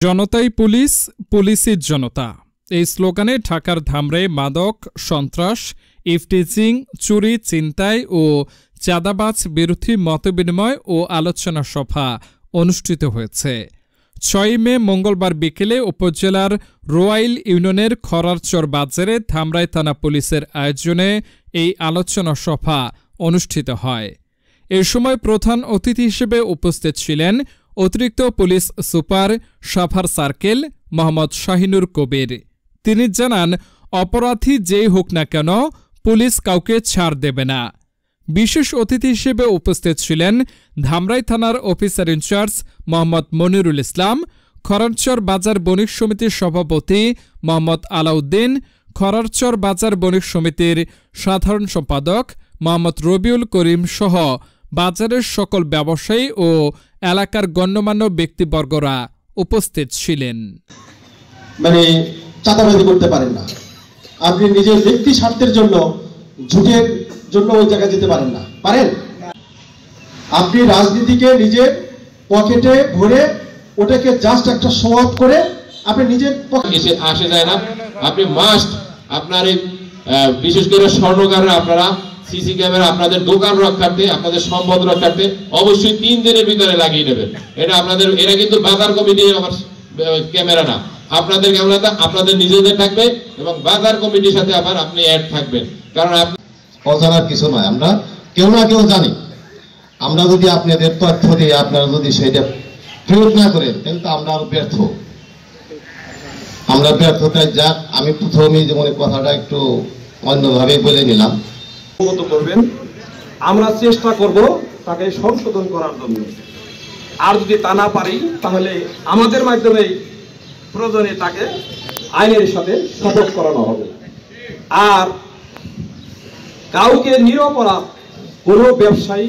জনতাই পুলিশ, পুলিশই জনতা এই স্লোগানে ঢাকার ধামরায় মাদক, সন্ত্রাস, ইফটিজিং, চুরি, ছিনতাই ও চাঁদাবাজ বিরোধী মতবিনিময় ও আলোচনা সভা অনুষ্ঠিত হয়েছে। ৬ মে মঙ্গলবার বিকেলে উপজেলার রোয়াইল ইউনিয়নের খরারচর বাজারে ধামরাই থানা পুলিশের আয়োজনে এই আলোচনা সভা অনুষ্ঠিত হয়। এ সময় প্রধান অতিথি হিসেবে উপস্থিত ছিলেন অতিরিক্ত police super Savar circle Mohammad Shahinur Kabir. তিনি জানান, অপরাধী যেই হোক না কেন পুলিশ কাউকে ছাড় দেবে না। বিশেষ অতিথি হিসেবে উপস্থিত ছিলেন ধামরাই থানার অফিসার ইনচার্জ মোহাম্মদ মনিরুল ইসলাম, খরারচর বাজার বণিক সমিতির সভাপতি মোহাম্মদ আলাউদ্দিন, খরারচর বাজার বণিক সমিতির সাধারণ সম্পাদক মোহাম্মদ রবিউল করিম সহ বাজারের সকল ব্যবসায়ী ও এলাকার গণ্যমান্য ব্যক্তিবর্গরা উপস্থিত ছিলেন। মানে চাঁদাবাজি করতে পারেন না, আপনি নিজের ব্যক্তি স্বার্থের জন্য ঝুঁকের জন্য ওই জায়গায় যেতে পারেন না, পারেন? আপনি রাজনীতিকে নিজের পকেটে ভরে ওটাকে জাস্ট একটা শো অফ করে আপনি নিজের পকেটে আসে যায় না। আপনি মাস্ট আপনার বিশেষ করে স্বর্ণকাররা আপনারা সিসি ক্যামেরা আপনাদের দোকান রক্ষার্থে, আপনাদের সম্পদ রক্ষার্থে অবশ্যই 3 দিনের ভিতরে লাগিয়ে নেবেন। এটা আপনাদের, এটা কিন্তু বাজার কমিটির ক্যামেরা না, আপনাদের ক্যামেরাটা আপনাদের নিজেদের থাকবে এবং বাজার কমিটির সাথে আবার আপনি অ্যাড থাকবেন। কারণ অজানার কিছু নয়, আমরা কেউ না কেউ জানি। আমরা যদি আপনাদের তথ্য দিয়ে আপনারা যদি সেটা প্রয়োগ না করেন তাহলে তো আমরা আরো ব্যর্থ। আমরা ব্যর্থতায় যাক, আমি প্রথমেই যেমন কথাটা একটু অন্যভাবে বলে নিলাম। করবেন, আমরা চেষ্টা করব তাকে সংশোধন করার জন্য। আর যদি তা না পারি তাহলে আমাদের মাধ্যমে প্রয়োজনে তাকে আইনের সাথে শপথ করানো হবে। আর কাউকে নিরপরাধ কোনো ব্যবসায়ী